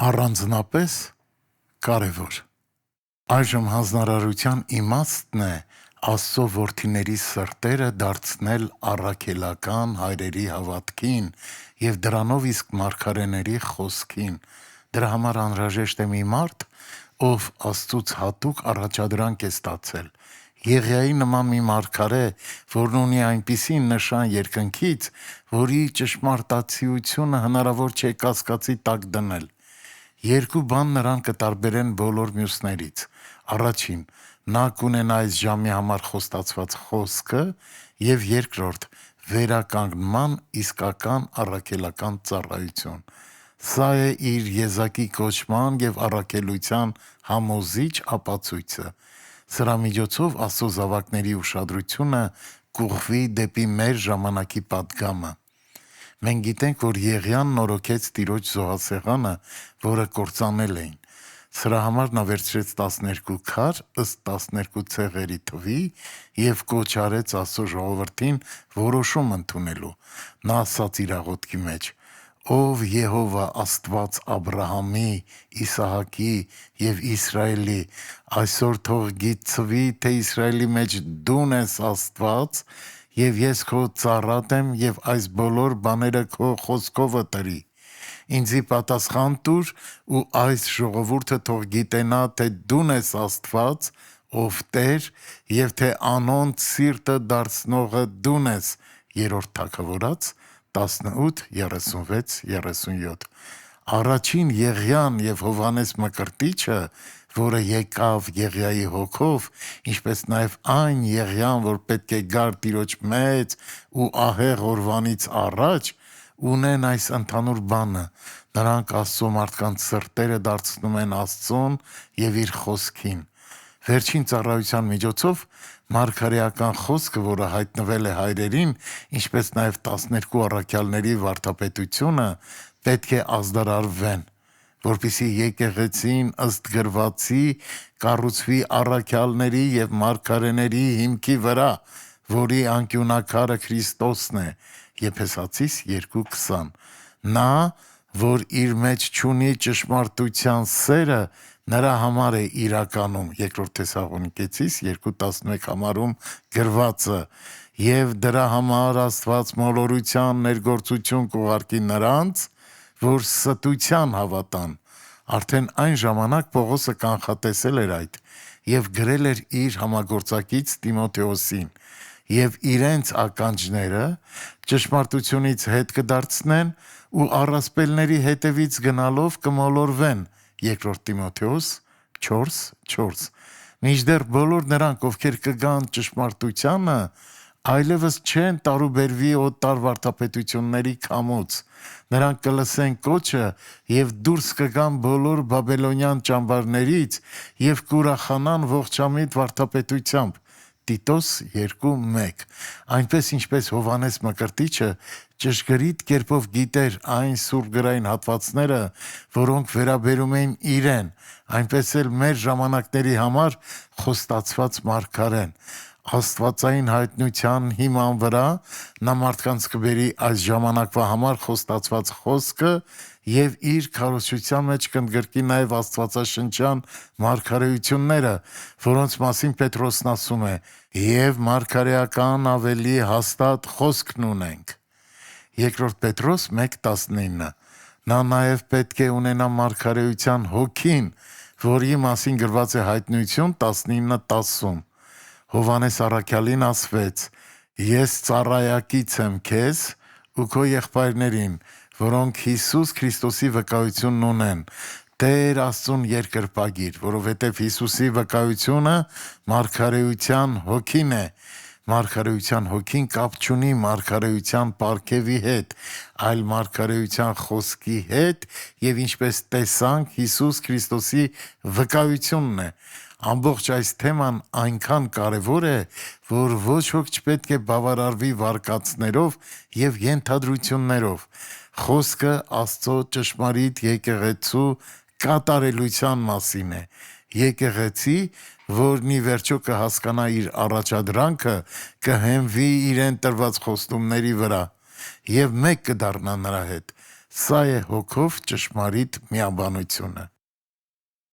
Առանձնապես կարևոր։ Այժմ հանձնարարության իմաստն է Աստծո որդիների սրտերը դարձնել առաքելական հայրերի հավատքին և դրանով իսկ մարգարեների խոսքին։ Դրա համար անհրաժեշտ է մի մարդ, ով Աստծուց հատուկ առաջադրանք է ստացել։ Եղիայի նման մի մարգարե, որն ունի այնպիսի նշան երկնքից, որի ճշմարտացիությունը հնարավոր չէ կասկածի տակ դնել։ Երկու բան նրան կտարբերեն բոլոր մյուսներից։ Առաջին, նա կունենա այս ժամի համար խոստացված խոսքը, և երկրորդ, վերականգնման իսկական առաքելական ծառայություն։ Սա է իր եզակի կոչման և առաքելության համոզիչ ապացույցը։ Սրա միջոցով Աստծո զավակների ուշադրությունը կուղղվի դեպի մեր ժամանակի պատգամը։ Մենք գիտենք, որ Եղիան նորոգեց Տիրոջ զոհասեղանը, որը կործանել էին։ Սրա համար նա վերցրեց 12 քար ըստ 12 ցեղերի թվի և կոչ արեց Աստծո ժողովրդին որոշում ընդունելու։ Նա ասաց իր աղոթքի մեջ. «Ով Եհովա Աստված Աբրահամի, Իսահակի և Իսրայելի, այսօր թող գիտցվի, թե Իսրայելի մեջ դուն ես Աստված, և ես քո ծառատ եմ և այս բոլոր բաները քո խոսքով ըտրի։ Ինձի պատասխան տուր ու այս ժողովուրդը թող գիտենա, թե դուն ես Աստված, ով Տեր, և թե անոնց սիրտը դարձնողը դուն ես»։ Երրորդ Թագավորաց 18:36-37։ Առաջին Եղիան և Հովհաննես Մկրտիչը, որը եկավ Եղիայի հոգով, ինչպես նաև այն Եղիան, որ պետք է գար Տիրոջ մեծ ու ահեղ օրվանից առաջ, ունեն այս ընդհանուր բանը. նրանք Աստծո մարդկանց սրտերը դարձնում են Աստծուն և իր խոսքին։ Վերջին ծառայության միջոցով մարգարեական խոսքը, որը հայտնվել է հայրերին, ինչպես նաև 12 առաքյալների վարդապետությունը, պետք է ազդարարվեն, որպեսզի եկեղեցին ըստ գրվածի կառուցվի առաքյալների և մարգարեների հիմքի վրա, որի անկյունաքարը Քրիստոսն է։ Եփեսացիս 2:20։ Նա, որ իր մեջ չունի ճշմարտության սերը, նրա համար է իրականում Երկրորդ Թեսաղոնիկեցիս 2:11 համարում գրվածը, և դրա համար Աստված մոլորության ներգործություն կուղարկի նրանց, որ ստության հավատան։ Արդեն այն ժամանակ Պողոսը կանխատեսել էր այդ և գրել էր իր համագործակից Տիմոթեոսին, և իրենց ականջները ճշմարտությունից հետ կդարձնեն ու առասպելների հետևից գնալով կմոլորվեն։ Երկրորդ Տիմոթեոս 4:4։ Մինչդեռ բոլոր նրանք, ովքեր կգան ճշմարտությանը, այլևս չեն տարուբերվի օտար վարդապետությունների քամուց։ Նրանք կլսեն կոչը և դուրս կգան բոլոր բաբելոնյան ճամբարներից և կուրախանան ողջամիտ վարդապետությամբ։ Տիտոս 2:1։ Այնպես ինչպես Հովհաննես Մկրտիչը ճշգրիտ կերպով գիտեր այն սուրբգրային հատվածները, որոնք վերաբերում էին իրեն, այնպես էլ մեր ժամանակների համար խոստացված մարգարեն։ Աստվածային հայտնության հիման վրա նա մարդկանց կբերի այս ժամանակվա համար խոստացված խոսքը և իր քարոզչության մեջ կընդգրկի նաև աստվածաշնչյան մարգարեությունները, որոնց մասին Պետրոսն ասում է. «Եվ մարգարեական ավելի հաստատ խոսքն ունենք»։ Երկրորդ Պետրոս 1:19։ Նա նաև պետք է ունենա մարգարեության հոգին, որի մասին գրված է Հայտնություն 19:10-ում։ Հովհաննես առաքյալին ասվեց. «Ես ծառայակից եմ քեզ ու քո եղբայրներին, որոնք Հիսուս Քրիստոսի վկայությունն ունեն, Տեր Աստծուն երկրպագիր, որովհետև Հիսուսի վկայությունը մարգարեության հոգին է։ Մարգարեության հոգին կապ չունի մարգարեության պարգևի հետ, այլ մարգարեության խոսքի հետ, և ինչպես տեսանք, Հիսուս Քրիստոսի վկայությունն է։ Ամբողջ այս թեման այնքան կարևոր է, որ ոչ ոք չպետք է բավարարվի վարկածներով և ենթադրություններով։ Խոսքը Աստծո ճշմարիտ եկեղեցու կատարելության մասին է։ Եկեղեցի, որն ի վերջո կհասկանա իր առաջադրանքը, կհենվի իրեն տրված խոստումների վրա և մեկ կդառնա նրա հետ։ Սա է հոգով ճշմարիտ միաբանությունը։